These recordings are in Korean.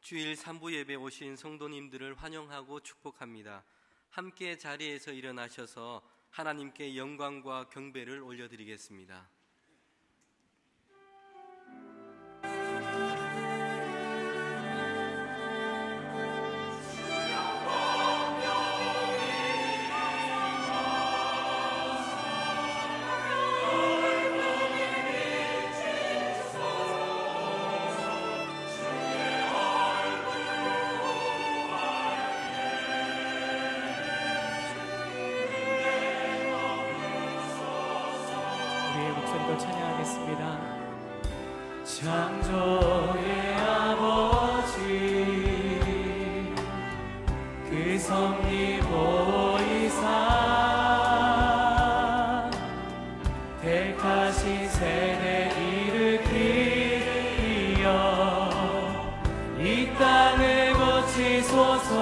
주일 3부 예배 오신 성도님들을 환영하고 축복합니다. 함께 자리에서 일어나셔서 하나님께 영광과 경배를 올려드리겠습니다. 창조의 아버지 그 섭리 보이사 택하신 세대 일으키려 이 땅을 고치소서.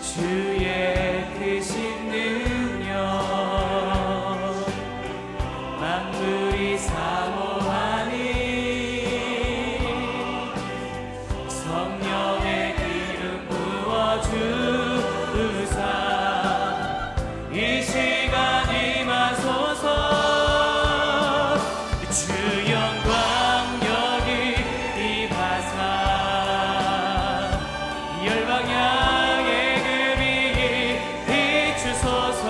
주의 크신 만물이 사모하니 성령의 기름 부어주사 이 시간 임하소서. 주 영광 여기 임하사 열방 향해 금이 비추소서.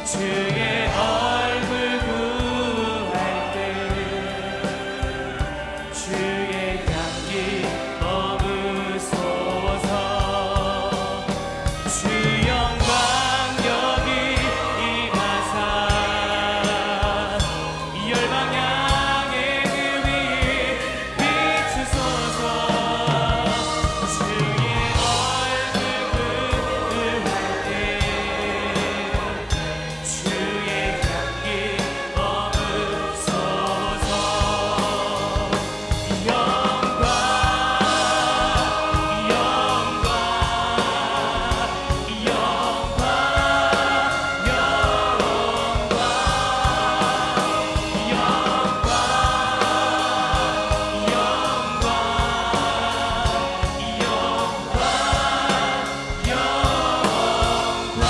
주의 얼굴 구할 때 주의 향기 머무소서. 주 영광 여기 임하사 열방 향해 금이 비추소서. 주의 얼굴 구할 때 주의 향기 머무소서. 영광 영광 영광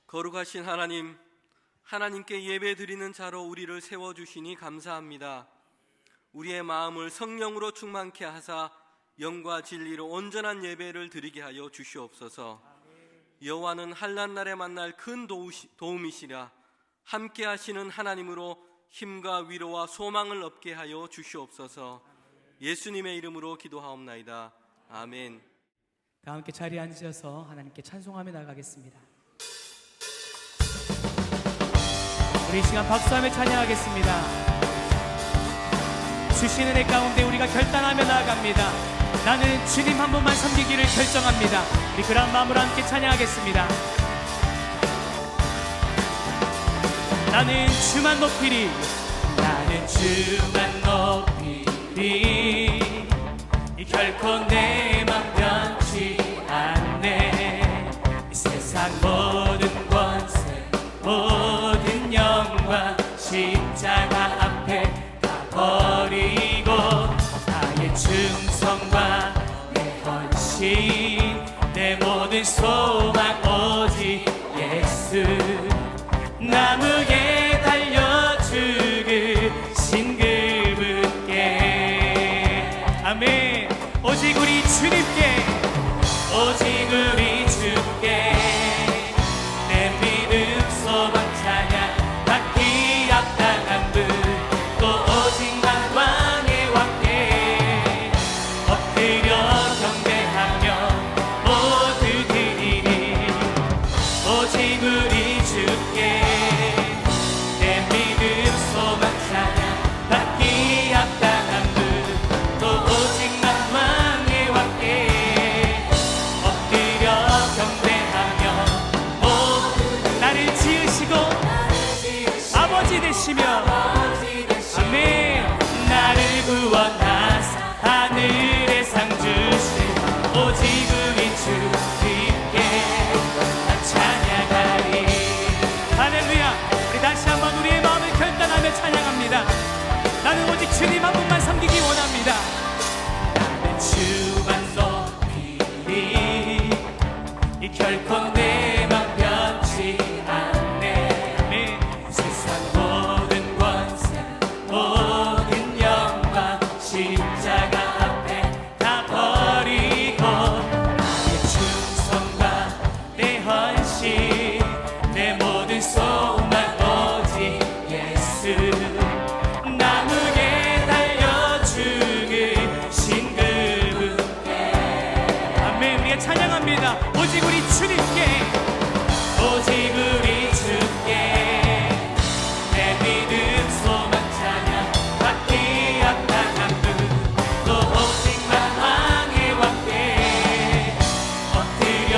거룩하신 하나님, 하나님께 예배드리는 자로 우리를 세워주시니 감사합니다. 우리의 마음을 성령으로 충만케 하사 영과 진리로 온전한 예배를 드리게 하여 주시옵소서. 여호와는 환난날에 만날 큰 도움이시라. 함께 하시는 하나님으로 힘과 위로와 소망을 얻게 하여 주시옵소서. 예수님의 이름으로 기도하옵나이다. 아멘. 다 함께 자리에 앉으셔서 하나님께 찬송하며 나가겠습니다. 우리 이 시간 박수하며 찬양하겠습니다. 주신 은혜 가운데 우리가 결단하며 나아갑니다. 나는 주님 한 분만 섬기기를 결정합니다. 우리 그런 마음으로 함께 찬양하겠습니다. 나는 주만 높이리, 나는 주만 높이리, 결코 내 맘 변치 않네. 이 세상 모든 권세 모든 영광 십자가 앞에 다 버리고 나의 충성과 내 헌신 내 모든 소망 오직 예수. 나무에 달려 죽으신 그분께 아멘. 오직 우리 주님께 오직 우리 주께 내 믿음 소망 찬양 받기 합당한 분 또 오직 만왕의 왕께 엎드려 경배하며 모두 드리리. 오직 우리 주께 내 믿음 소망 찬양 받기 합당한 분 또 오직 만왕의 왕께 엎드려 경배하며 나를 지으시고 아버지 되시며 아멘. 나를 구원하사 하늘의 상 주신 오직 우리 주님께 찬양하리. 결코 내 맘 변치 않네. 세상 모든 권세 모든 영광 십자가 앞에 다 버리고 나의 충성과 내 헌신 내 모든 소망 오직 예수 나무에 달려 죽으신 그분께. 아멘. 우리가 찬양합니다. 오직 우리 주님께 오직 우리 주께 내 믿음 소망 찬양 받기 합당한 분또 오직만 왕의 왕께 엎드려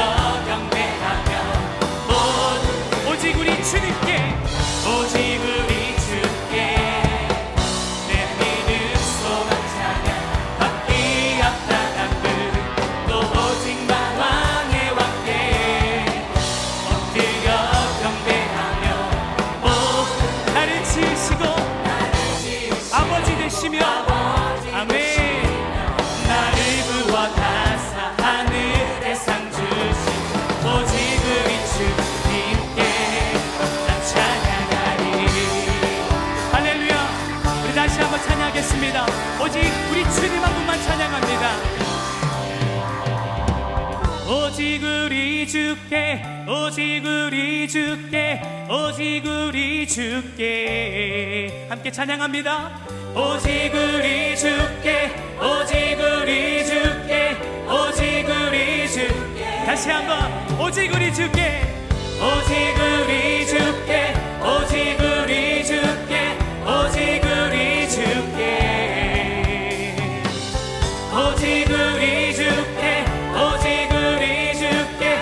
경배하며 오직 우리 주님께 오직 우리 주께 내 믿음 소망 찬양 받기 합당한 분또 오직만 왕의 왕께 엎드려 경배하며 나를 지으시고 아버지 되시며 아멘 나를 구원하사 하늘의 상 주신 오직 우리 주님께 난 찬양하리. 할렐루야. 우리 다시 한번 찬양하겠습니다. 오직 우리 주님 한 분만 찬양합니다. 오직 우리 주께 오직 우리 주께 오직 우리 주께 함께 찬양합니다. 오직 우리 주께 오직 우리 주께 오직 우리 주께 다시 한번 오직 우리 주께 오직 우리 주께 오직 우리 주께 오직 우리 주께 오직 우리 주께 오직 우리 주께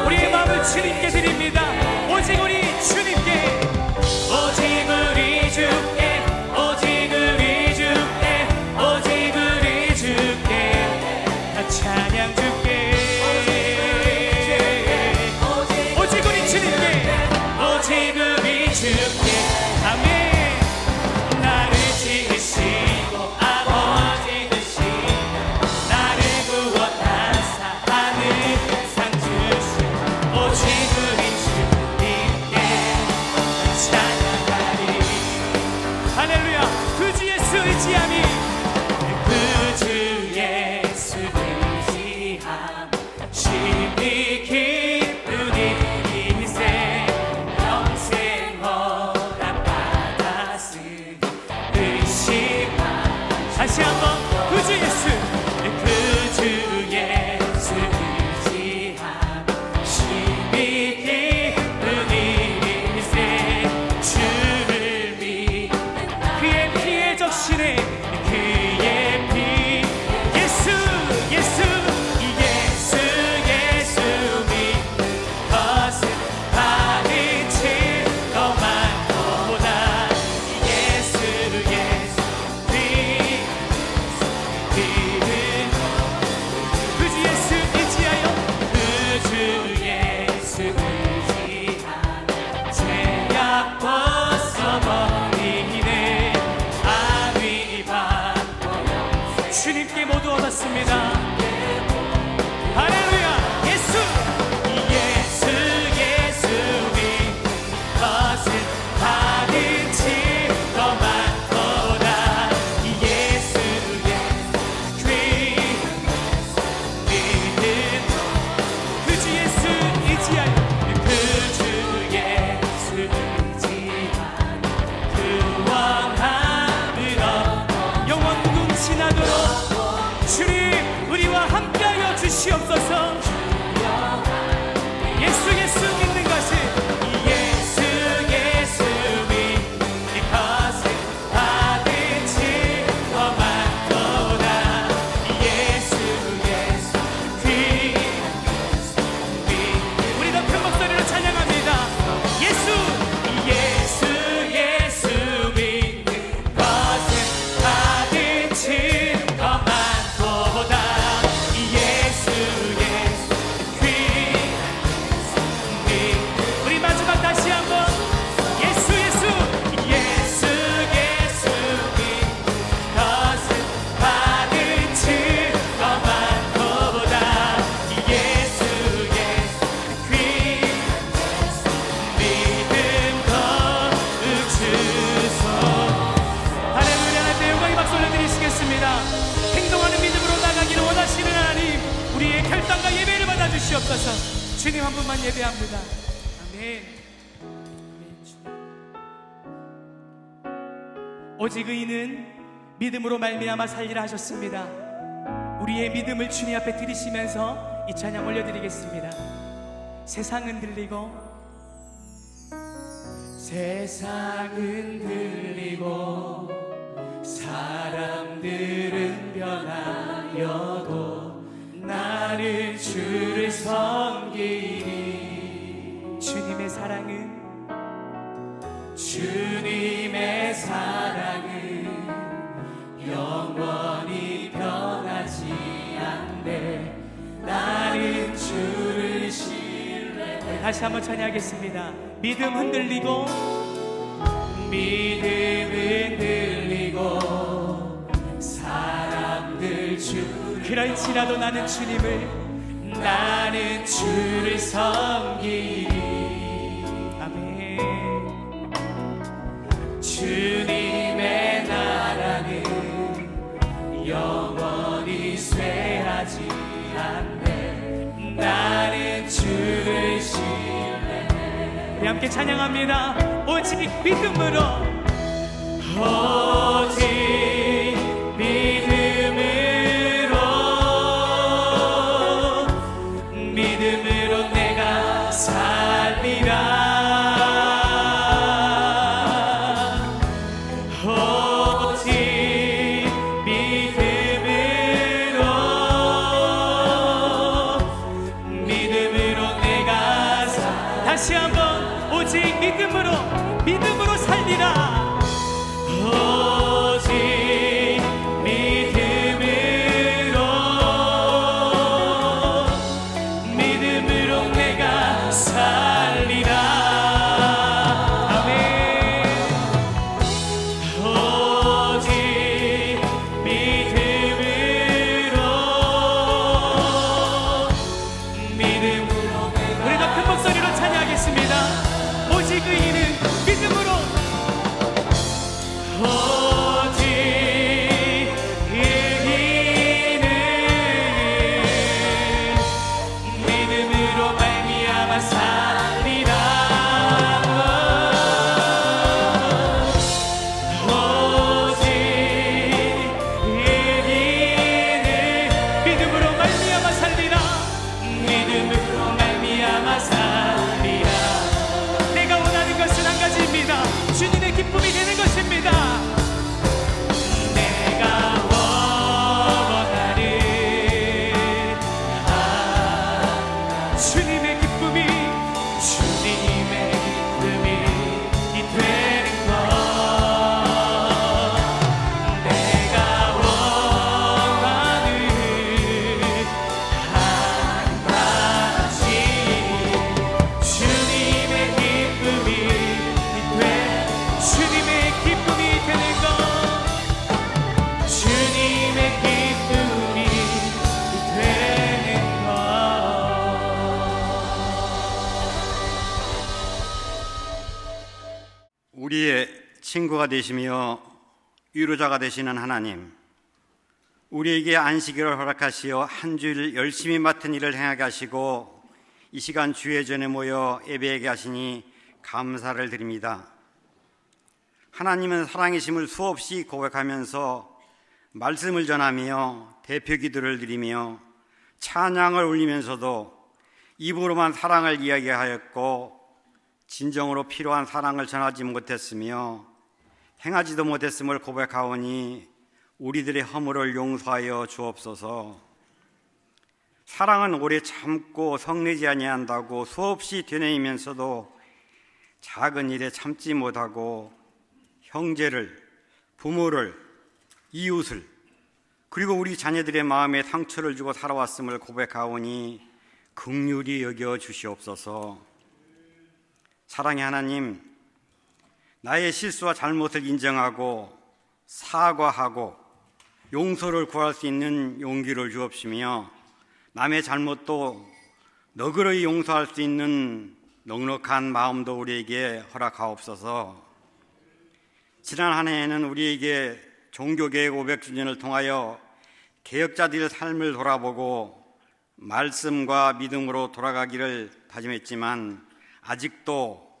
우리의 마음을 주님께 드립니다. 오직 우리 주님께 오직 우리 주께 오직 우리 주께 오직 우리 주께 나 찬양 주께 오직 우리 주님께 오직 우리 주께 아멘 나를 지으시고 아버지 되시고 나를 구원하사 하늘상 주신 오직 우리 주님께 찬양하리. 할렐루야. 그 주 예수 의지함이 그 주 예수 의지함 심히 기쁜 이 인생 영생 허락 받았으니 의심함. 다시 한번 그 주 예수 그 주 예수 의지함 심히 기쁜 이 인생 주를 믿는 그의 피에 적시네 그의 피 예수 예수 예수 예수 믿는 것은 받은 증거만 보다 예수 예수 믿는 그 주 예수 의지하여 그 주 예수 의지하며 죄악 벗어버리네 아위 받고 주님께 모두 얻었습니다. 할렐루야. 예수 예수 예수 믿는 것은 받은 증거만 보다 예수 예수 믿는 그 주 예수 의지하여 주옵소서. 주님 한 분만 예배합니다. 아멘. 아멘, 주님. 오직 의인은 믿음으로 말미암아 살리라 하셨습니다. 우리의 믿음을 주님 앞에 드리시면서 이 찬양 올려드리겠습니다. 세상은 들리고 사람들은 변하여도 나는 주를 섬기리. 주님의 사랑은 영원히 변하지 않네. 나는 주를 신뢰해. 다시 한번 찬양하겠습니다. 믿음 흔들리고 사람들 그럴지라도 나는 주를 섬기리. 아멘. 주님의 나라는 영원히 쇠하지 않네. 나는 주를 신뢰해. 우리 함께 찬양합니다. 오직 믿음으로 내가 살리라. 오직 믿음으로 내가 다시 한번 오직 믿음으로 살리라. 오직 믿음으로 내가 살리라. 아멘. 오직 믿음으로 우리 더 큰 목소리로 찬양하겠습니다. 오직 의인은 믿음으로 말미암아 살리라. 오직 믿음으로 말미암아 살리라. 믿음으로 말미암아 살리라. 내가 원하는 것은 한 가지입니다. 주님의 기쁨이 되는 것입니다. 내가 원하는 주님의 기쁨이 되는 것. 내가 원하는 한 가지 주님의 기쁨이 되는 것. 주님의 기쁨이 되는 것. 우리의 친구가 되시며 위로자가 되시는 하나님, 우리에게 안식일을 허락하시어 한 주일 열심히 맡은 일을 행하게 하시고 이 시간 주의 전에 모여 예배하게 하시니 감사를 드립니다. 하나님은 사랑이심을 수없이 고백하면서 말씀을 전하며 대표 기도를 드리며 찬양을 올리면서도 입으로만 사랑을 이야기하였고 진정으로 필요한 사랑을 전하지 못했으며 행하지도 못했음을 고백하오니 우리들의 허물을 용서하여 주옵소서. 사랑은 오래 참고 성내지 아니한다고 수없이 되뇌이면서도 작은 일에 참지 못하고 형제를, 부모를, 이웃을, 그리고 우리 자녀들의 마음에 상처를 주고 살아왔음을 고백하오니 긍휼히 여겨 주시옵소서. 사랑의 하나님, 나의 실수와 잘못을 인정하고 사과하고 용서를 구할 수 있는 용기를 주옵시며 남의 잘못도 너그러이 용서할 수 있는 넉넉한 마음도 우리에게 허락하옵소서. 지난 한 해에는 우리에게 종교개혁 500주년을 통하여 개혁자들의 삶을 돌아보고 말씀과 믿음으로 돌아가기를 다짐했지만 아직도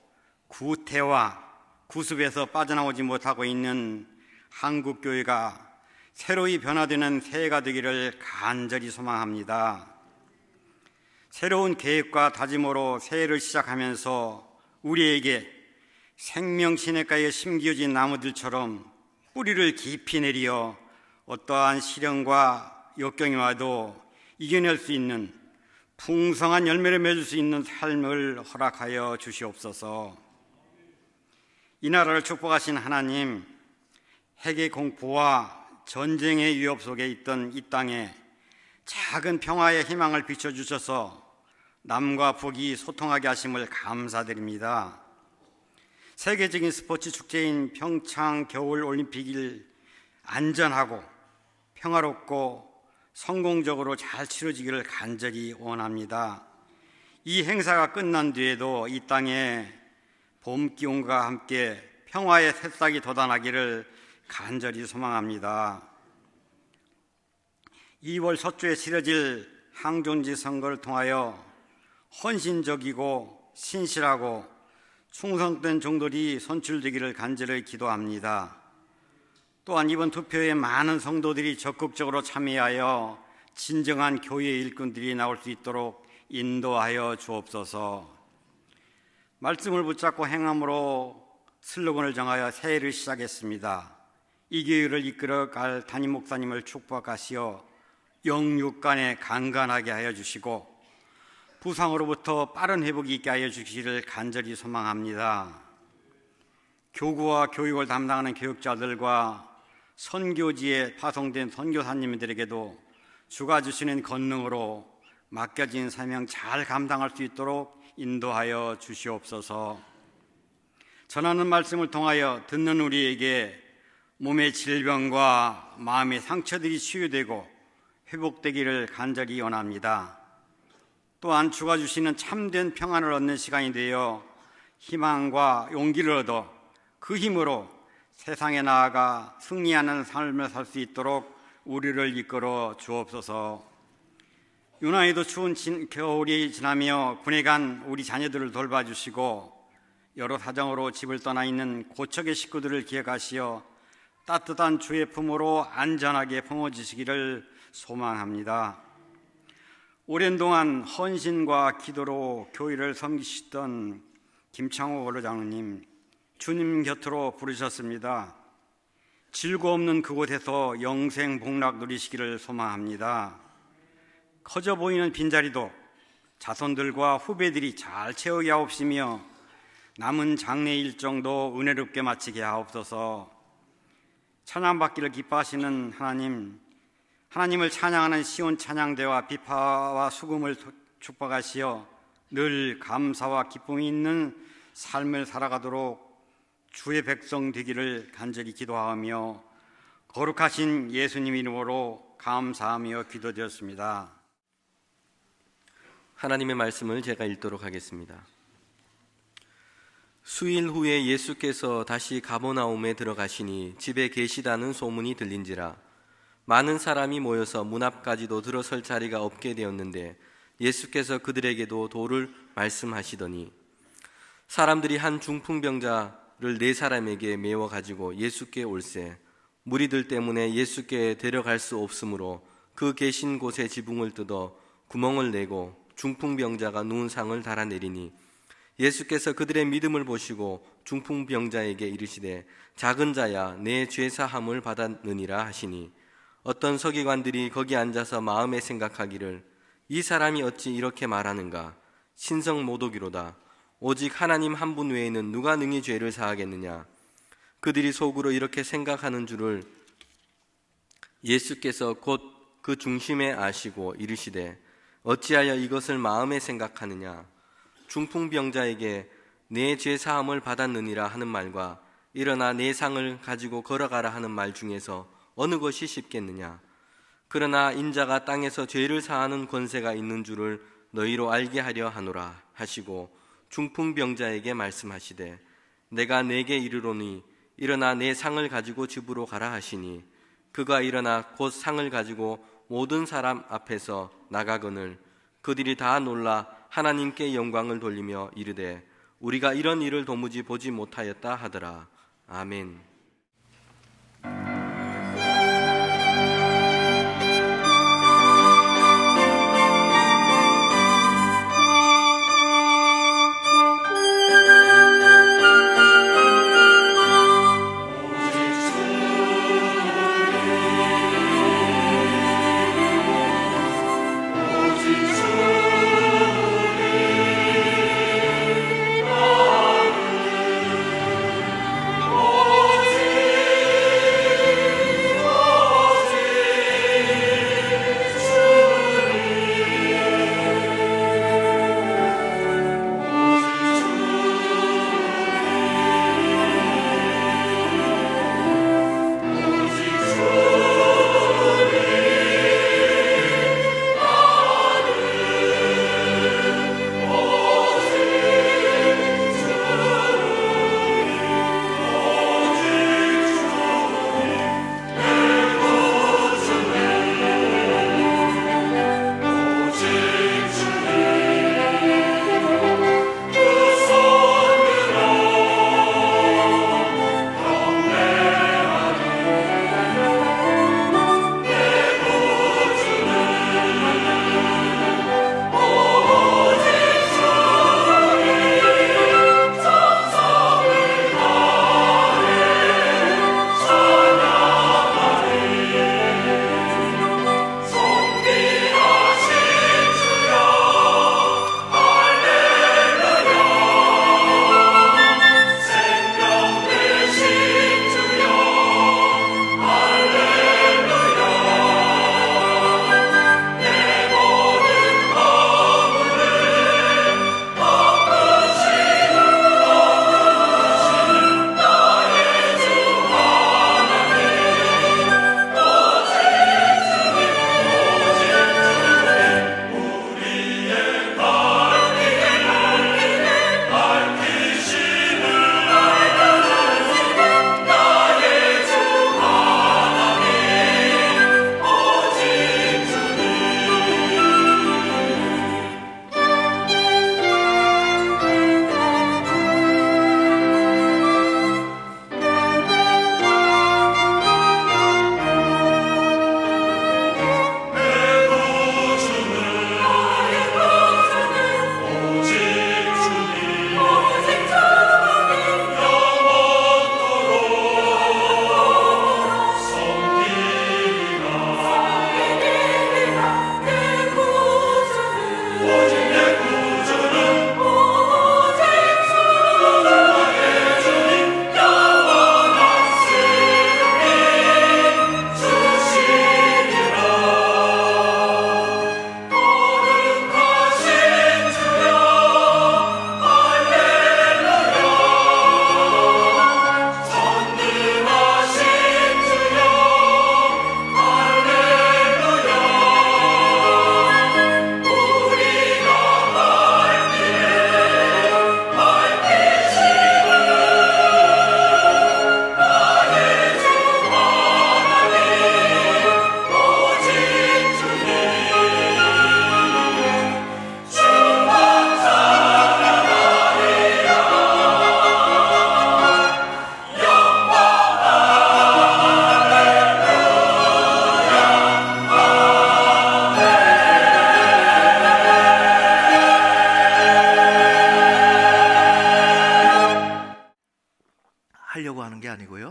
구태와 구습에서 빠져나오지 못하고 있는 한국교회가 새로이 변화되는 새해가 되기를 간절히 소망합니다. 새로운 계획과 다짐으로 새해를 시작하면서 우리에게 생명시냇가에 심겨진 나무들처럼 뿌리를 깊이 내리어 어떠한 시련과 역경이 와도 이겨낼 수 있는 풍성한 열매를 맺을 수 있는 삶을 허락하여 주시옵소서. 이 나라를 축복하신 하나님, 핵의 공포와 전쟁의 위협 속에 있던 이 땅에 작은 평화의 희망을 비춰주셔서 남과 북이 소통하게 하심을 감사드립니다. 세계적인 스포츠 축제인 평창 겨울올림픽을 안전하고 평화롭고 성공적으로 잘 치러지기를 간절히 원합니다. 이 행사가 끝난 뒤에도 이 땅에 봄 기온과 함께 평화의 새싹이 돋아나기를 간절히 소망합니다. 2월 첫 주에 치러질 항존지 선거를 통하여 헌신적이고 신실하고 충성된 종들이 선출되기를 간절히 기도합니다. 또한 이번 투표에 많은 성도들이 적극적으로 참여하여 진정한 교회의 일꾼들이 나올 수 있도록 인도하여 주옵소서. 말씀을 붙잡고 행함으로 슬로건을 정하여 새해를 시작했습니다. 이 교회를 이끌어갈 담임 목사님을 축복하시어 영육간에 강건하게 하여 주시고 부상으로부터 빠른 회복이 있게 하여 주시기를 간절히 소망합니다. 교구와 교육을 담당하는 교육자들과 선교지에 파송된 선교사님들에게도 주가 주시는 권능으로 맡겨진 사명 잘 감당할 수 있도록 인도하여 주시옵소서. 전하는 말씀을 통하여 듣는 우리에게 몸의 질병과 마음의 상처들이 치유되고 회복되기를 간절히 원합니다. 또한 주가 주시는 참된 평안을 얻는 시간이 되어 희망과 용기를 얻어 그 힘으로 세상에 나아가 승리하는 삶을 살 수 있도록 우리를 이끌어 주옵소서. 유난히도 추운 겨울이 지나며 군에 간 우리 자녀들을 돌봐주시고 여러 사정으로 집을 떠나 있는 고척의 식구들을 기억하시어 따뜻한 주의 품으로 안전하게 품어주시기를 소망합니다. 오랜 동안 헌신과 기도로 교회를 섬기시던 김창호 원로장로님, 주님 곁으로 부르셨습니다. 질고 없는 그곳에서 영생 복락 누리시기를 소망합니다. 커져 보이는 빈자리도 자손들과 후배들이 잘 채우게 하옵시며 남은 장례 일정도 은혜롭게 마치게 하옵소서. 찬양받기를 기뻐하시는 하나님을 찬양하는 시온 찬양대와 비파와 수금을 축복하시어 늘 감사와 기쁨이 있는 삶을 살아가도록 주의 백성 되기를 간절히 기도하며 거룩하신 예수님 이름으로 감사하며 기도드렸습니다. 하나님의 말씀을 제가 읽도록 하겠습니다. 수일 후에 예수께서 다시 가버나움에 들어가시니 집에 계시다는 소문이 들린지라 많은 사람이 모여서 문 앞까지도 들어설 자리가 없게 되었는데 예수께서 그들에게도 도를 말씀하시더니 사람들이 한 중풍병자를 4사람에게 메워 가지고 예수께 올세 무리들 때문에 예수께 데려갈 수 없으므로 그 계신 곳에 지붕을 뜯어 구멍을 내고 중풍병자가 누운 상을 달아내리니 예수께서 그들의 믿음을 보시고 중풍병자에게 이르시되 작은 자야 내 죄사함을 받았느니라 하시니 어떤 서기관들이 거기 앉아서 마음에 생각하기를 이 사람이 어찌 이렇게 말하는가 신성모독이로다 오직 하나님 한 분 외에는 누가 능히 죄를 사하겠느냐. 그들이 속으로 이렇게 생각하는 줄을 예수께서 곧 그 중심에 아시고 이르시되 어찌하여 이것을 마음에 생각하느냐. 중풍병자에게 내 죄 사함을 받았느니라 하는 말과 일어나 내 상을 가지고 걸어가라 하는 말 중에서 어느 것이 쉽겠느냐. 그러나 인자가 땅에서 죄를 사하는 권세가 있는 줄을 너희로 알게 하려 하노라 하시고 중풍병자에게 말씀하시되 내가 네게 이르노니 일어나 내 상을 가지고 집으로 가라 하시니 그가 일어나 곧 상을 가지고 모든 사람 앞에서 나가거늘 그들이 다 놀라 하나님께 영광을 돌리며 이르되 우리가 이런 일을 도무지 보지 못하였다 하더라. 아멘.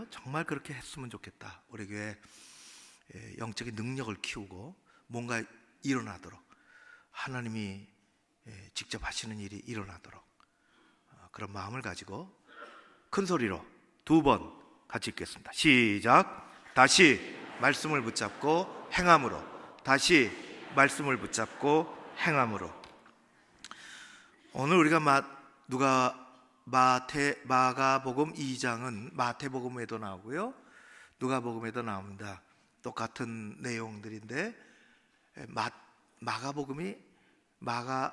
정말 그렇게 했으면 좋겠다. 우리 교회 영적인 능력을 키우고 뭔가 일어나도록, 하나님이 직접 하시는 일이 일어나도록 그런 마음을 가지고 큰 소리로 2번 같이 읽겠습니다. 시작. 다시 말씀을 붙잡고 행함으로. 다시 말씀을 붙잡고 행함으로. 오늘 우리가 마가복음 2장은 마태복음에도 나오고요, 누가복음에도 나옵니다. 똑같은 내용들인데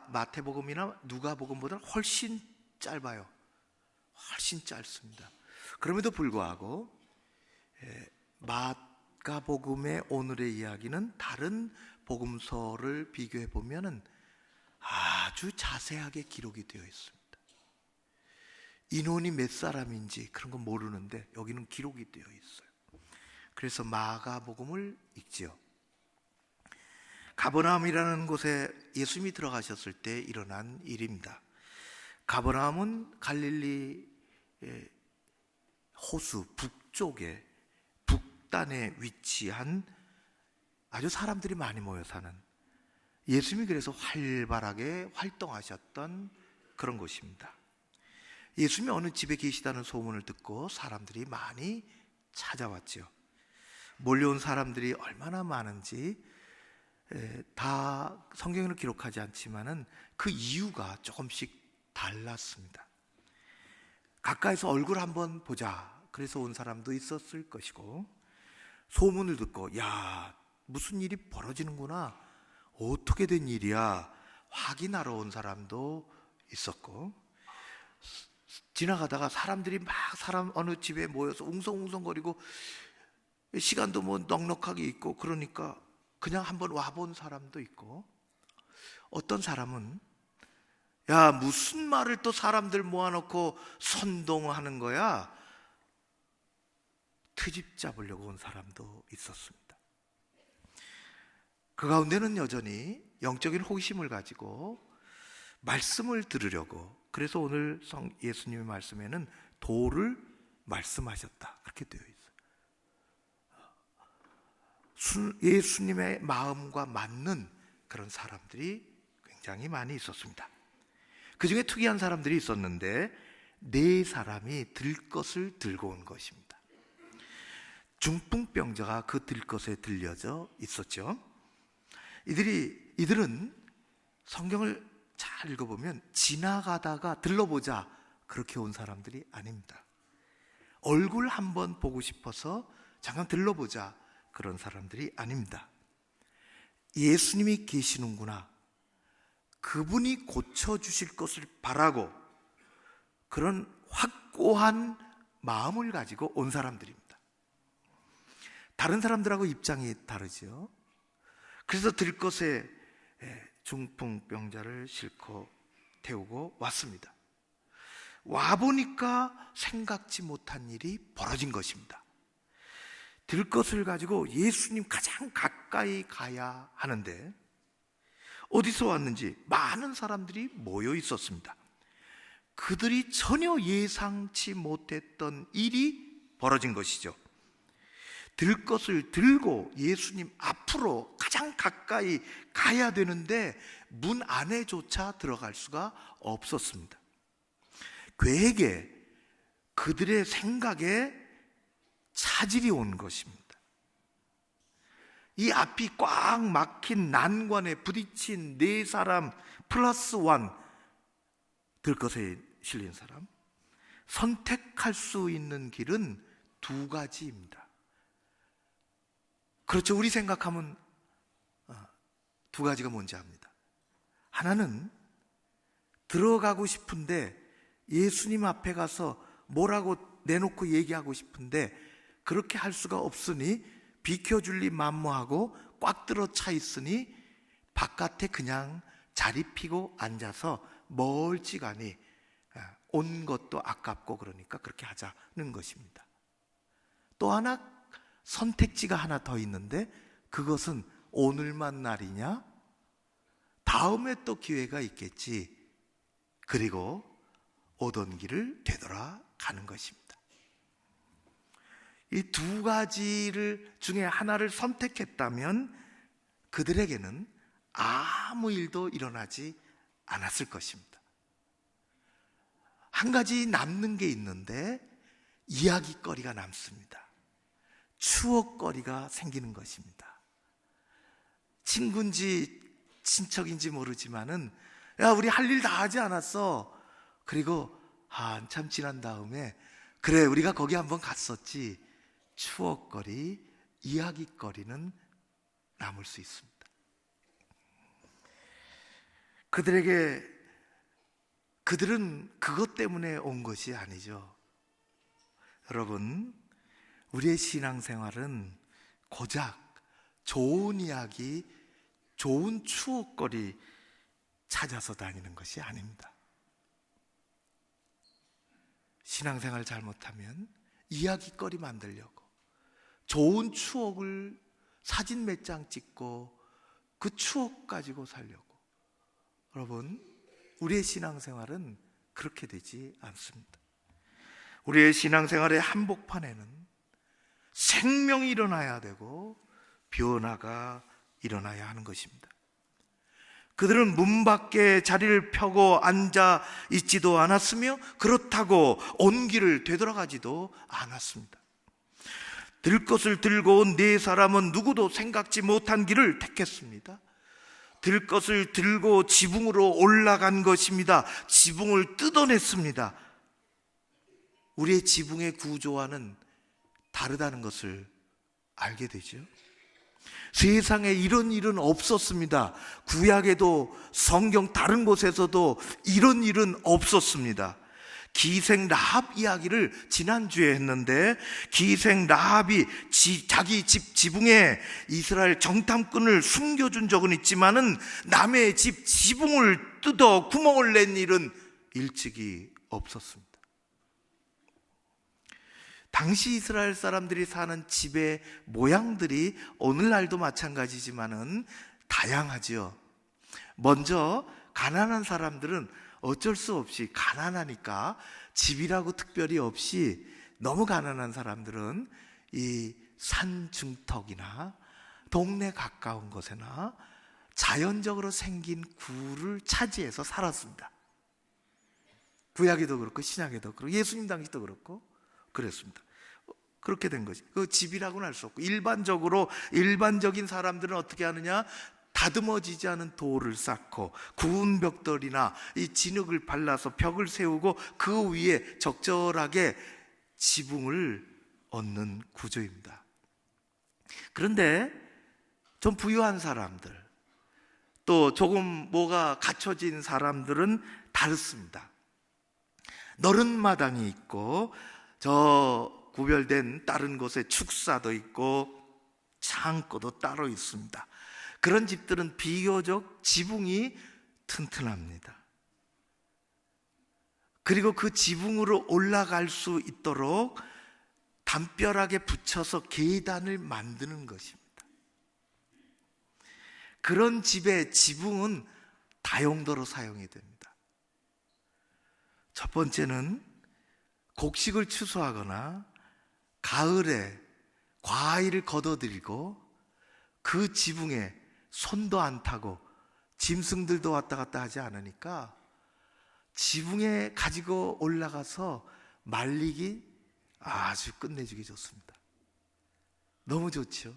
마태복음이나 누가복음보다 훨씬 짧아요. 훨씬 짧습니다. 그럼에도 불구하고 마가복음의 오늘의 이야기는 다른 복음서를 비교해 보면은 아주 자세하게 기록이 되어 있습니다. 인원이 몇 사람인지 그런 건 모르는데 여기는 기록이 되어 있어요. 그래서 마가복음을 읽지요. 가버나움이라는 곳에 예수님이 들어가셨을 때 일어난 일입니다. 가버나움은 갈릴리 호수 북쪽에 북단에 위치한 아주 사람들이 많이 모여 사는, 예수님이 그래서 활발하게 활동하셨던 그런 곳입니다. 예수님이 어느 집에 계시다는 소문을 듣고 사람들이 많이 찾아왔죠. 몰려온 사람들이 얼마나 많은지 다 성경에는 기록하지 않지만은 그 이유가 조금씩 달랐습니다. 가까이서 얼굴 한번 보자 그래서 온 사람도 있었을 것이고, 소문을 듣고 야 무슨 일이 벌어지는구나, 어떻게 된 일이야 확인하러 온 사람도 있었고, 지나가다가 사람들이 막 어느 집에 모여서 웅성웅성거리고 시간도 뭐 넉넉하게 있고 그러니까 그냥 한번 와본 사람도 있고, 어떤 사람은 야 무슨 말을 또 사람들 모아놓고 선동하는 거야, 트집 잡으려고 온 사람도 있었습니다. 그 가운데는 여전히 영적인 호기심을 가지고 말씀을 들으려고, 그래서 오늘 예수님의 말씀에는 도를 말씀하셨다 그렇게 되어 있어요. 예수님의 마음과 맞는 그런 사람들이 굉장히 많이 있었습니다. 그 중에 특이한 사람들이 있었는데 4사람이 들것을 들고 온 것입니다. 중풍병자가 그 들것에 들려져 있었죠. 이들은 성경을 잘 읽어보면 지나가다가 들러보자 그렇게 온 사람들이 아닙니다. 얼굴 한번 보고 싶어서 잠깐 들러보자 그런 사람들이 아닙니다. 예수님이 계시는구나, 그분이 고쳐주실 것을 바라고 그런 확고한 마음을 가지고 온 사람들입니다. 다른 사람들하고 입장이 다르죠. 그래서 들것에 중풍병자를 싣고 태우고 왔습니다. 와보니까 생각지 못한 일이 벌어진 것입니다. 들것을 가지고 예수님 가장 가까이 가야 하는데 어디서 왔는지 많은 사람들이 모여 있었습니다. 그들이 전혀 예상치 못했던 일이 벌어진 것이죠. 들것을 들고 예수님 앞으로 가장 가까이 가야 되는데 문 안에조차 들어갈 수가 없었습니다. 계획에, 그들의 생각에 차질이 온 것입니다. 이 앞이 꽉 막힌 난관에 부딪힌 4사람 플러스 1, 들것에 실린 사람, 선택할 수 있는 길은 2가지입니다. 그렇죠. 우리 생각하면 2가지가 뭔지 압니다. 하나는 들어가고 싶은데 예수님 앞에 가서 뭐라고 내놓고 얘기하고 싶은데 그렇게 할 수가 없으니 비켜줄리 만무하고 꽉 들어 차 있으니 바깥에 그냥 자리 피고 앉아서 멀찌감이 온 것도 아깝고 그러니까 그렇게 하자는 것입니다. 또 하나 선택지가 하나 더 있는데 그것은 오늘만 날이냐? 다음에 또 기회가 있겠지. 그리고 오던 길을 되돌아가는 것입니다. 이 2가지를 중에 하나를 선택했다면 그들에게는 아무 일도 일어나지 않았을 것입니다. 한 가지 남는 게 있는데 이야기거리가 남습니다. 추억거리가 생기는 것입니다. 친구인지 친척인지 모르지만은 야 우리 할 일 다 하지 않았어. 그리고 한참 지난 다음에 그래 우리가 거기 한번 갔었지. 추억거리, 이야기거리는 남을 수 있습니다. 그들은 그것 때문에 온 것이 아니죠. 여러분, 우리의 신앙생활은 고작 좋은 이야기, 좋은 추억거리 찾아서 다니는 것이 아닙니다. 신앙생활 잘못하면 이야기거리 만들려고 좋은 추억을 사진 몇 장 찍고 그 추억 가지고 살려고. 여러분, 우리의 신앙생활은 그렇게 되지 않습니다. 우리의 신앙생활의 한복판에는 생명이 일어나야 되고 변화가 일어나야 하는 것입니다. 그들은 문 밖에 자리를 펴고 앉아 있지도 않았으며 그렇다고 온 길을 되돌아가지도 않았습니다. 들 것을 들고 온 네 사람은 누구도 생각지 못한 길을 택했습니다. 들 것을 들고 지붕으로 올라간 것입니다. 지붕을 뜯어냈습니다. 우리의 지붕의 구조와는 다르다는 것을 알게 되죠. 세상에 이런 일은 없었습니다. 구약에도 성경 다른 곳에서도 이런 일은 없었습니다. 기생 라합 이야기를 지난주에 했는데, 기생 라합이 자기 집 지붕에 이스라엘 정탐꾼을 숨겨준 적은 있지만은 남의 집 지붕을 뜯어 구멍을 낸 일은 일찍이 없었습니다. 당시 이스라엘 사람들이 사는 집의 모양들이 오늘날도 마찬가지지만은 다양하지요. 먼저 가난한 사람들은 어쩔 수 없이 가난하니까 집이라고 특별히 없이, 너무 가난한 사람들은 이 산 중턱이나 동네 가까운 곳에나 자연적으로 생긴 굴을 차지해서 살았습니다. 구약에도 그렇고 신약에도 그렇고 예수님 당시도 그렇고 그랬습니다. 그렇게 된 거지. 그 집이라고는 할 수 없고, 일반적인 사람들은 어떻게 하느냐? 다듬어지지 않은 돌을 쌓고 구운 벽돌이나 이 진흙을 발라서 벽을 세우고 그 위에 적절하게 지붕을 얹는 구조입니다. 그런데 좀 부유한 사람들, 또 조금 뭐가 갖춰진 사람들은 다릅니다. 너른 마당이 있고 저 구별된 다른 곳에 축사도 있고 창고도 따로 있습니다. 그런 집들은 비교적 지붕이 튼튼합니다. 그리고 그 지붕으로 올라갈 수 있도록 담벼락에 붙여서 계단을 만드는 것입니다. 그런 집의 지붕은 다용도로 사용이 됩니다. 첫 번째는 곡식을 추수하거나 가을에 과일을 걷어들이고 그 지붕에 손도 안 타고 짐승들도 왔다 갔다 하지 않으니까 지붕에 가지고 올라가서 말리기 아주 끝내주기 좋습니다. 너무 좋죠.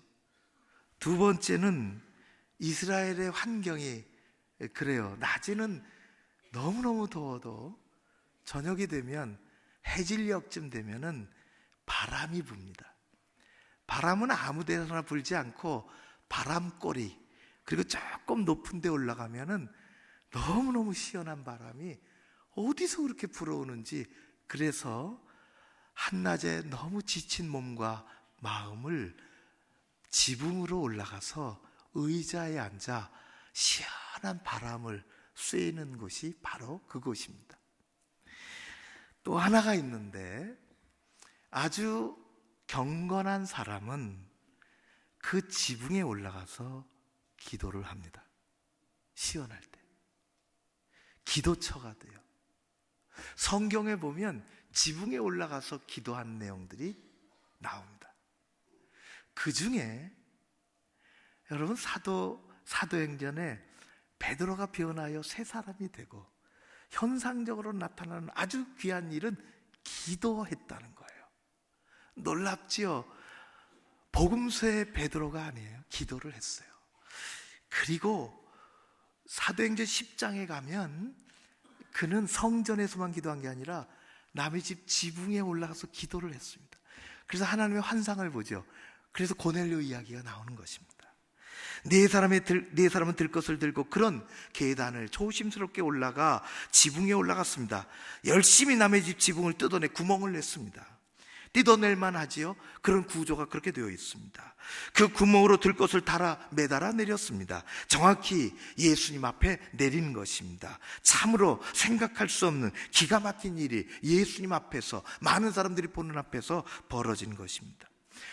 두 번째는 이스라엘의 환경이 그래요. 낮에는 너무너무 더워도 저녁이 되면 해질녘쯤 되면은 바람이 붑니다. 바람은 아무 데서나 불지 않고 바람꼬리, 그리고 조금 높은 데 올라가면은 너무너무 시원한 바람이 어디서 그렇게 불어오는지, 그래서 한낮에 너무 지친 몸과 마음을 지붕으로 올라가서 의자에 앉아 시원한 바람을 쐬는 곳이 바로 그곳입니다. 또 하나가 있는데, 아주 경건한 사람은 그 지붕에 올라가서 기도를 합니다. 시원할 때 기도처가 돼요. 성경에 보면 지붕에 올라가서 기도한 내용들이 나옵니다. 그 중에 여러분 사도행전에 베드로가 변하여 새 사람이 되고 현상적으로 나타나는 아주 귀한 일은 기도했다는 거예요. 놀랍지요? 복음서의 베드로가 아니에요. 기도를 했어요. 그리고 사도행전 10장에 가면 그는 성전에서만 기도한 게 아니라 남의 집 지붕에 올라가서 기도를 했습니다. 그래서 하나님의 환상을 보죠. 그래서 고넬료 이야기가 나오는 것입니다. 네 사람은 들 것을 들고 그런 계단을 조심스럽게 올라가 지붕에 올라갔습니다. 열심히 남의 집 지붕을 뜯어내 구멍을 냈습니다. 뜯어낼만 하지요. 그런 구조가 그렇게 되어 있습니다. 그 구멍으로 들것을 달아 매달아 내렸습니다. 정확히 예수님 앞에 내리는 것입니다. 참으로 생각할 수 없는 기가 막힌 일이 예수님 앞에서, 많은 사람들이 보는 앞에서 벌어진 것입니다.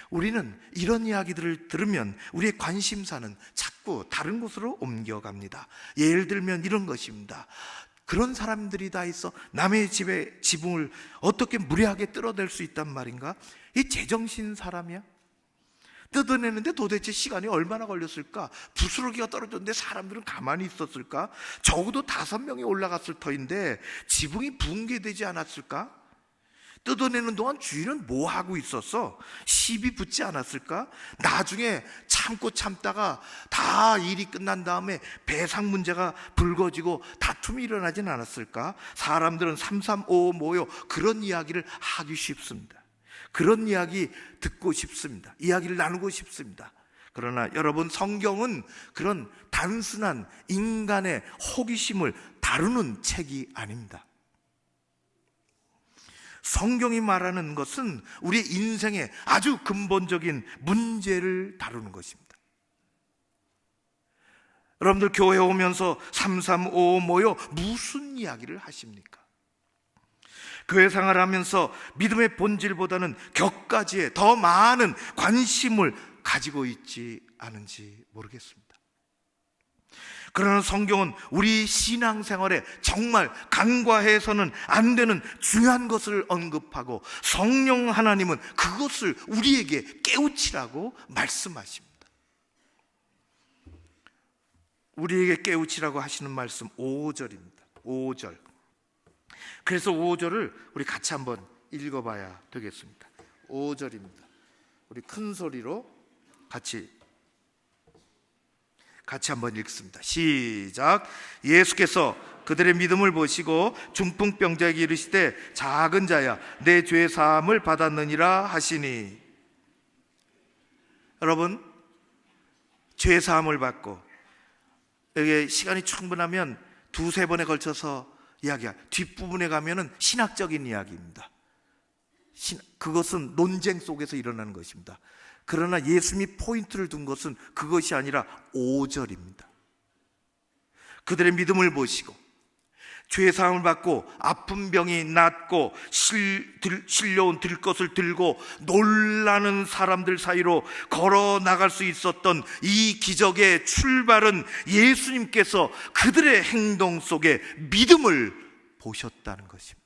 우리는 이런 이야기들을 들으면 우리의 관심사는 자꾸 다른 곳으로 옮겨갑니다. 예를 들면 이런 것입니다. 그런 사람들이 다 있어 남의 집에 지붕을 어떻게 무례하게 뜯어낼 수 있단 말인가? 이 제정신 사람이야? 뜯어내는데 도대체 시간이 얼마나 걸렸을까? 부스러기가 떨어졌는데 사람들은 가만히 있었을까? 적어도 5명이 올라갔을 터인데 지붕이 붕괴되지 않았을까? 뜯어내는 동안 주인은 뭐 하고 있었어? 시비 붙지 않았을까? 나중에 참고 참다가 다 일이 끝난 다음에 배상 문제가 불거지고 다툼이 일어나진 않았을까? 사람들은 335 모여 그런 이야기를 하기 쉽습니다. 그런 이야기 듣고 싶습니다. 이야기를 나누고 싶습니다. 그러나 여러분, 성경은 그런 단순한 인간의 호기심을 다루는 책이 아닙니다. 성경이 말하는 것은 우리 인생의 아주 근본적인 문제를 다루는 것입니다. 여러분들 교회 오면서 335 모여 무슨 이야기를 하십니까? 교회 생활하면서 믿음의 본질보다는 격가지에 더 많은 관심을 가지고 있지 않은지 모르겠습니다. 그러나 성경은 우리 신앙생활에 정말 간과해서는 안 되는 중요한 것을 언급하고 성령 하나님은 그것을 우리에게 깨우치라고 말씀하십니다. 우리에게 깨우치라고 하시는 말씀 5절입니다. 5절. 그래서 5절을 우리 같이 한번 읽어봐야 되겠습니다. 5절입니다. 우리 큰 소리로 같이 한번 읽습니다. 시작. 예수께서 그들의 믿음을 보시고 중풍병자에게 이르시되 작은 자야 내 죄 사함을 받았느니라 하시니. 여러분, 죄 사함을 받고, 여기 시간이 충분하면 2-3번에 걸쳐서 이야기할 뒷부분에 가면은 신학적인 이야기입니다. 그것은 논쟁 속에서 일어나는 것입니다. 그러나 예수님이 포인트를 둔 것은 그것이 아니라 5절입니다. 그들의 믿음을 보시고 죄사함을 받고 아픈 병이 낫고 실려온 들것을 들고 놀라는 사람들 사이로 걸어 나갈 수 있었던 이 기적의 출발은 예수님께서 그들의 행동 속에 믿음을 보셨다는 것입니다.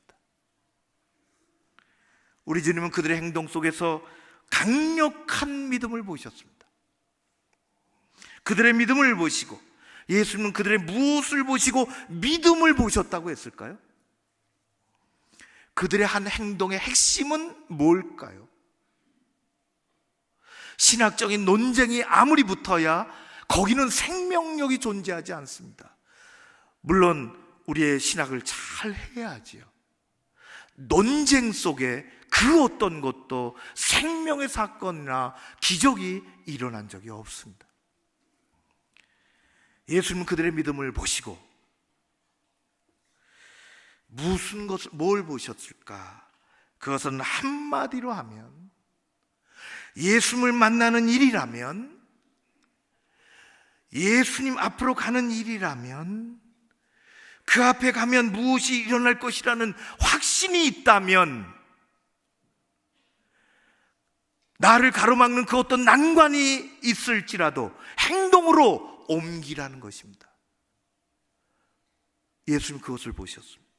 우리 주님은 그들의 행동 속에서 강력한 믿음을 보셨습니다. 그들의 믿음을 보시고, 예수님은 그들의 무엇을 보시고 믿음을 보셨다고 했을까요? 그들의 한 행동의 핵심은 뭘까요? 신학적인 논쟁이 아무리 붙어야 거기는 생명력이 존재하지 않습니다. 물론 우리의 신학을 잘 해야지요. 논쟁 속에 그 어떤 것도 생명의 사건이나 기적이 일어난 적이 없습니다. 예수님은 그들의 믿음을 보시고 뭘 보셨을까? 그것은 한마디로 하면, 예수님을 만나는 일이라면, 예수님 앞으로 가는 일이라면, 그 앞에 가면 무엇이 일어날 것이라는 확신이 있다면, 나를 가로막는 그 어떤 난관이 있을지라도 행동으로 옮기라는 것입니다. 예수님 그것을 보셨습니다.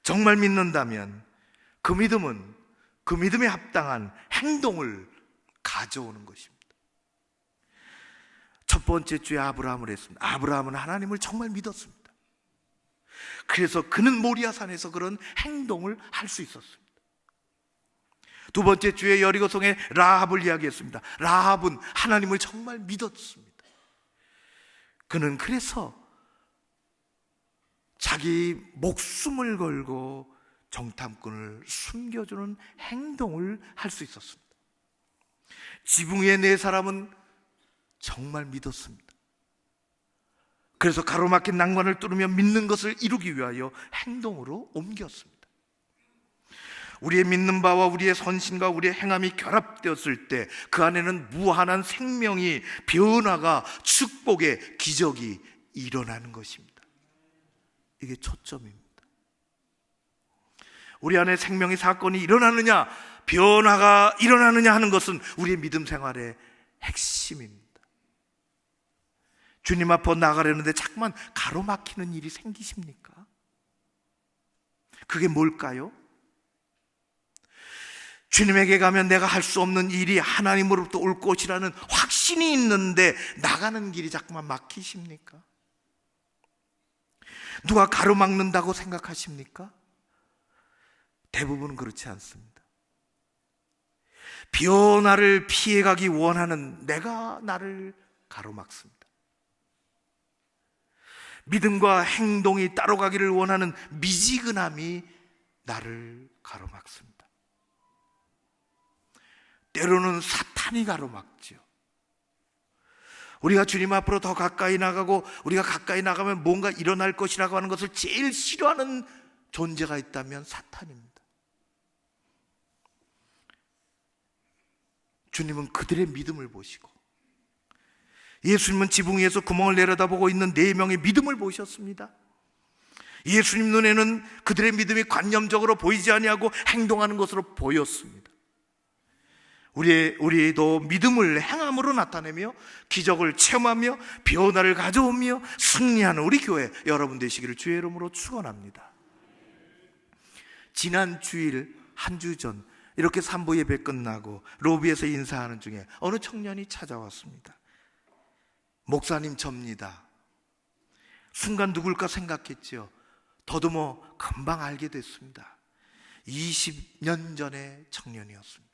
정말 믿는다면 그 믿음은 그 믿음에 합당한 행동을 가져오는 것입니다. 첫 번째 주에 아브라함을 했습니다. 아브라함은 하나님을 정말 믿었습니다. 그래서 그는 모리아산에서 그런 행동을 할 수 있었습니다. 두 번째 주에 여리고성의 라합을 이야기했습니다. 라합은 하나님을 정말 믿었습니다. 그는 그래서 자기 목숨을 걸고 정탐꾼을 숨겨주는 행동을 할 수 있었습니다. 지붕 위의 네 사람은 정말 믿었습니다. 그래서 가로막힌 난관을 뚫으며 믿는 것을 이루기 위하여 행동으로 옮겼습니다. 우리의 믿는 바와 우리의 선신과 우리의 행함이 결합되었을 때 그 안에는 무한한 생명이, 변화가, 축복의 기적이 일어나는 것입니다. 이게 초점입니다. 우리 안에 생명의 사건이 일어나느냐, 변화가 일어나느냐 하는 것은 우리의 믿음 생활의 핵심입니다. 주님 앞으로 나가려는데 자꾸만 가로막히는 일이 생기십니까? 그게 뭘까요? 주님에게 가면 내가 할 수 없는 일이 하나님으로부터 올 것이라는 확신이 있는데 나가는 길이 자꾸만 막히십니까? 누가 가로막는다고 생각하십니까? 대부분 그렇지 않습니다. 변화를 피해가기 원하는 내가 나를 가로막습니다. 믿음과 행동이 따로 가기를 원하는 미지근함이 나를 가로막습니다. 때로는 사탄이 가로막죠. 우리가 주님 앞으로 더 가까이 나가고 우리가 가까이 나가면 뭔가 일어날 것이라고 하는 것을 제일 싫어하는 존재가 있다면 사탄입니다. 주님은 그들의 믿음을 보시고, 예수님은 지붕 위에서 구멍을 내려다보고 있는 4명의 믿음을 보셨습니다. 예수님 눈에는 그들의 믿음이 관념적으로 보이지 아니하고 행동하는 것으로 보였습니다. 우리도 믿음을 행함으로 나타내며 기적을 체험하며 변화를 가져오며 승리하는 우리 교회 여러분 되시기를 주의 이름으로 축원합니다. 지난 주일 한 주 전 이렇게 산부 예배 끝나고 로비에서 인사하는 중에 어느 청년이 찾아왔습니다. 목사님 접니다. 순간 누굴까 생각했죠. 더듬어 금방 알게 됐습니다. 20년 전의 청년이었습니다.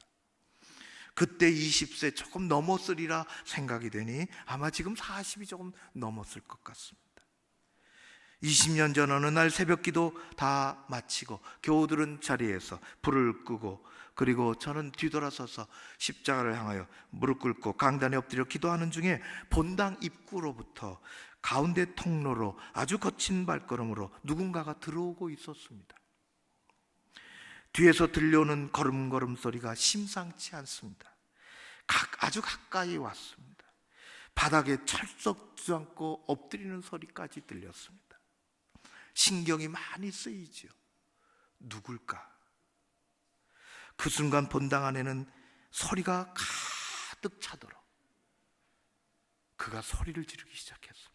그때 20세 조금 넘었으리라 생각이 되니 아마 지금 40이 조금 넘었을 것 같습니다. 20년 전 어느 날 새벽 기도 다 마치고 교우들은 자리에서 불을 끄고, 그리고 저는 뒤돌아서서 십자가를 향하여 무릎 꿇고 강단에 엎드려 기도하는 중에 본당 입구로부터 가운데 통로로 아주 거친 발걸음으로 누군가가 들어오고 있었습니다. 뒤에서 들려오는 걸음걸음 소리가 심상치 않습니다. 아주 가까이 왔습니다. 바닥에 철썩 주저앉고 엎드리는 소리까지 들렸습니다. 신경이 많이 쓰이죠. 누굴까? 그 순간 본당 안에는 소리가 가득 차도록 그가 소리를 지르기 시작했습니다.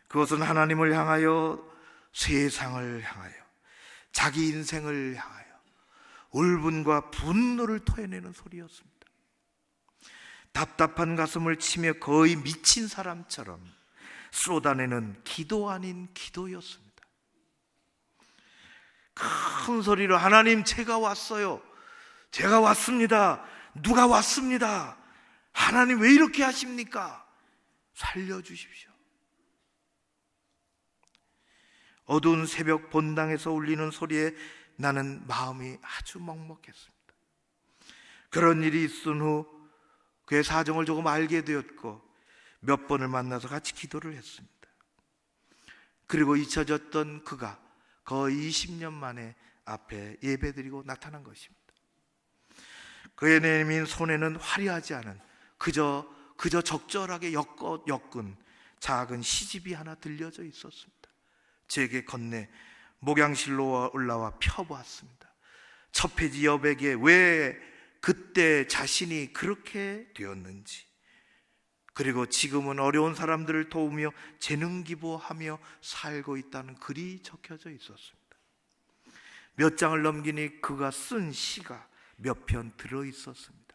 그것은 하나님을 향하여, 세상을 향하여, 자기 인생을 향하여 울분과 분노를 토해내는 소리였습니다. 답답한 가슴을 치며 거의 미친 사람처럼 쏟아내는 기도 아닌 기도였습니다. 큰 소리로 하나님, 제가 왔어요. 제가 왔습니다. 누가 왔습니다. 하나님 왜 이렇게 하십니까? 살려주십시오. 어두운 새벽 본당에서 울리는 소리에 나는 마음이 아주 먹먹했습니다. 그런 일이 있은 후 그의 사정을 조금 알게 되었고 몇 번을 만나서 같이 기도를 했습니다. 그리고 잊혀졌던 그가 거의 20년 만에 앞에 예배드리고 나타난 것입니다. 그의 내민 손에는 화려하지 않은 그저 적절하게 엮은 작은 시집이 하나 들려져 있었습니다. 제게 건네 목양실로 올라와 펴보았습니다. 첫 페이지 여백에 왜 그때 자신이 그렇게 되었는지, 그리고 지금은 어려운 사람들을 도우며 재능 기부하며 살고 있다는 글이 적혀져 있었습니다. 몇 장을 넘기니 그가 쓴 시가 몇 편 들어 있었습니다.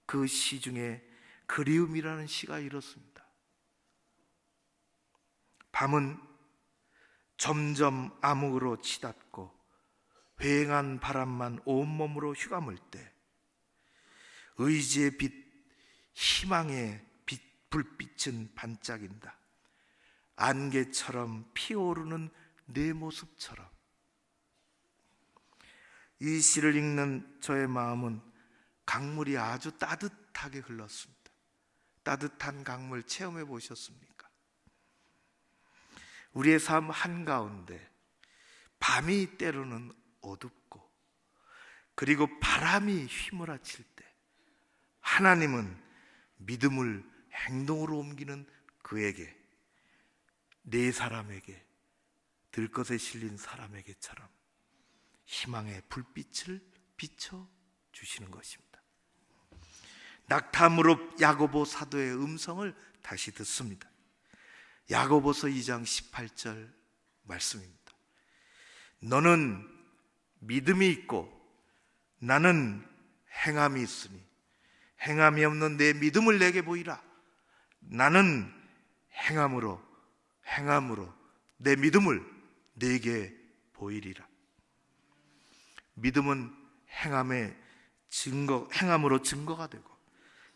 그 시 중에 그리움이라는 시가 이렇습니다. 밤은 점점 암흑으로 치닫고 휑한 바람만 온몸으로 휘감을 때 의지의 빛, 희망의 불빛은 반짝인다. 안개처럼 피어오르는 내 모습처럼. 이 시를 읽는 저의 마음은 강물이 아주 따뜻하게 흘렀습니다. 따뜻한 강물 체험해 보셨습니까? 우리의 삶 한가운데 밤이 때로는 어둡고, 그리고 바람이 휘몰아칠 때 하나님은 믿음을 행동으로 옮기는 그에게, 네 사람에게, 들것에 실린 사람에게처럼 희망의 불빛을 비춰 주시는 것입니다. 낙타무릎 야고보 사도의 음성을 다시 듣습니다. 야고보서 2장 18절 말씀입니다. 너는 믿음이 있고 나는 행함이 있으니 행함이 없는 내 믿음을 내게 보이라. 나는 행함으로 내 믿음을 내게 보이리라. 믿음은 행함으로 증거가 되고,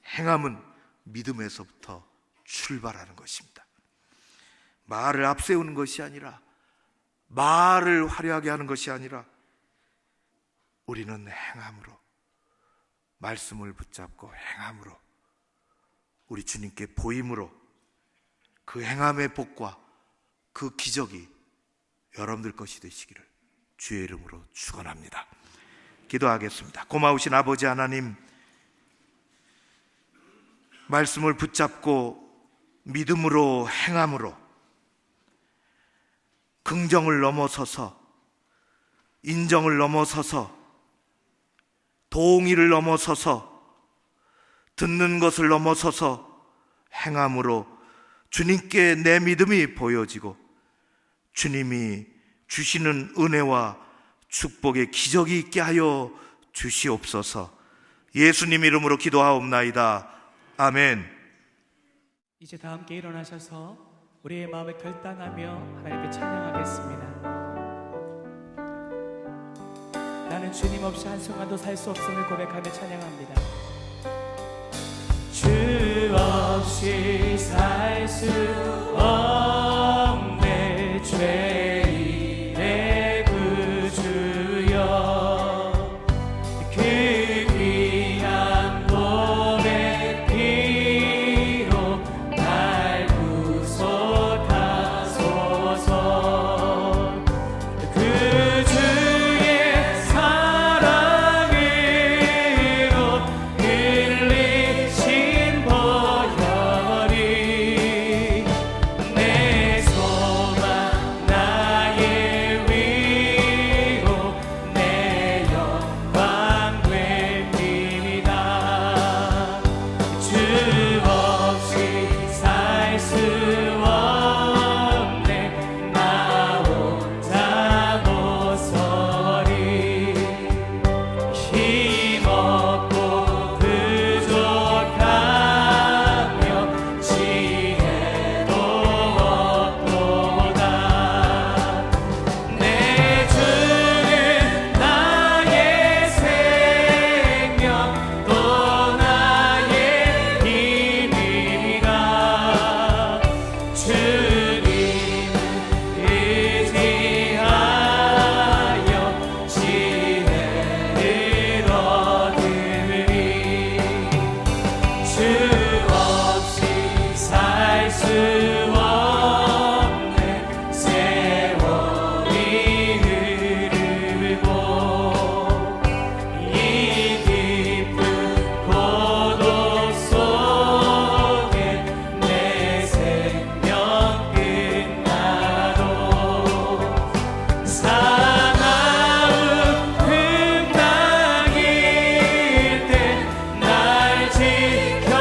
행함은 믿음에서부터 출발하는 것입니다. 말을 앞세우는 것이 아니라, 말을 화려하게 하는 것이 아니라, 우리는 행함으로, 말씀을 붙잡고 행함으로, 우리 주님께 보임으로 그 행함의 복과 그 기적이 여러분들 것이 되시기를 주의 이름으로 축원합니다. 기도하겠습니다. 고마우신 아버지 하나님, 말씀을 붙잡고 믿음으로 행함으로 긍정을 넘어서서, 인정을 넘어서서, 동의를 넘어서서, 듣는 것을 넘어서서 행함으로 주님께 내 믿음이 보여지고 주님이 주시는 은혜와 축복의 기적이 있게 하여 주시옵소서. 예수님 이름으로 기도하옵나이다. 아멘. 이제 다 함께 일어나셔서 우리의 마음을 결단하며 하나님께 찬양하겠습니다. 나는 주님 없이 한순간도 살 수 없음을 고백하며 찬양합니다. 주 없이 살 수 없네 죄인의 구주여, 그 귀한 몸의 피로 날 구속하소서. 그 주의 사랑으로 흘리신 보혈이 내 소망 나의 위로 내 영광 됩니다. 주 없이 살 수 없네 나 혼자 못 서리. 힘없고 부족하며 지혜도 없도다. 내 주는 나의 생명 또 나의 힘이라. 주님을 의지하여 지혜를 얻으리. 주 없이 살 수 없네 세월이 흐르고 이 깊은 고독 속에 내 생명 끝나도 사나운 흠당일 때 날 지켜주시니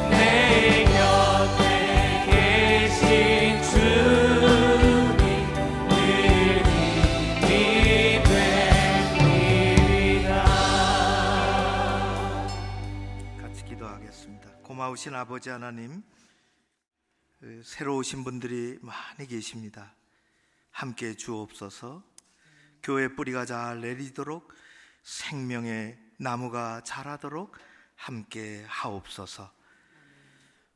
내 곁에 계신 주님 늘 힘이 됩니다. 같이 기도하겠습니다. 고마우신 아버지 하나님, 새로 오신 분들이 많이 계십니다. 함께 주옵소서. 교회 뿌리가 잘 내리도록, 생명의 나무가 자라도록 함께 하옵소서.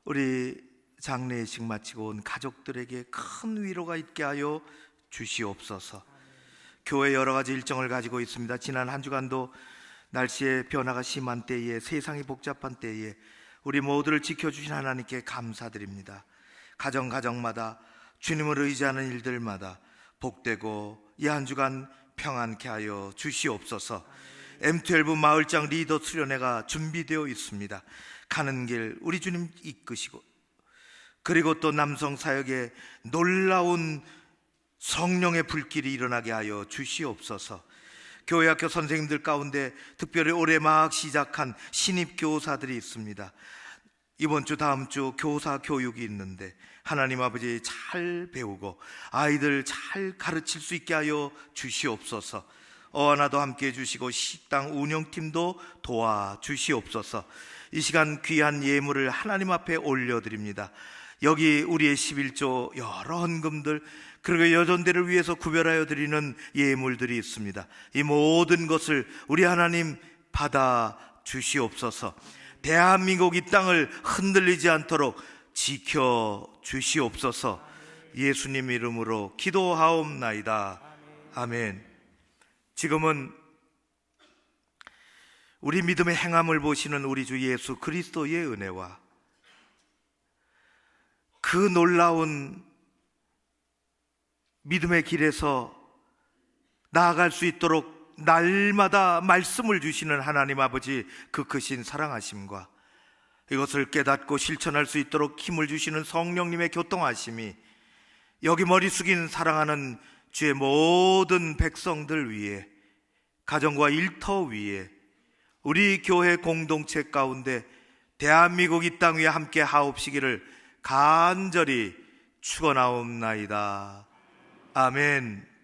우리 장례식 마치고 온 가족들에게 큰 위로가 있게 하여 주시옵소서. 교회 여러 가지 일정을 가지고 있습니다. 지난 한 주간도 날씨의 변화가 심한 때에, 세상이 복잡한 때에 우리 모두를 지켜주신 하나님께 감사드립니다. 가정마다 주님을 의지하는 일들마다 복되고 이 한 주간 평안케 하여 주시옵소서. M12 마을장 리더 수련회가 준비되어 있습니다. 가는 길 우리 주님 이끄시고, 그리고 또 남성 사역에 놀라운 성령의 불길이 일어나게 하여 주시옵소서. 교회학교 선생님들 가운데 특별히 올해 막 시작한 신입 교사들이 있습니다. 이번 주 다음 주 교사 교육이 있는데 하나님 아버지 잘 배우고 아이들 잘 가르칠 수 있게 하여 주시옵소서. 어하나도 함께 해주시고 식당 운영팀도 도와주시옵소서. 이 시간 귀한 예물을 하나님 앞에 올려드립니다. 여기 우리의 11조 여러 헌금들, 그리고 여전대를 위해서 구별하여 드리는 예물들이 있습니다. 이 모든 것을 우리 하나님 받아 주시옵소서. 대한민국 이 땅을 흔들리지 않도록 지켜 주시옵소서. 예수님 이름으로 기도하옵나이다. 아멘. 지금은 우리 믿음의 행함을 보시는 우리 주 예수 그리스도의 은혜와 그 놀라운 믿음의 길에서 나아갈 수 있도록 날마다 말씀을 주시는 하나님 아버지 그 크신 사랑하심과 이것을 깨닫고 실천할 수 있도록 힘을 주시는 성령님의 교통하심이 여기 머리 숙인 사랑하는 주의 모든 백성들 위에, 가정과 일터 위에, 우리 교회 공동체 가운데 대한민국 이 땅 위에 함께 하옵시기를 간절히 축원하옵나이다. 아멘.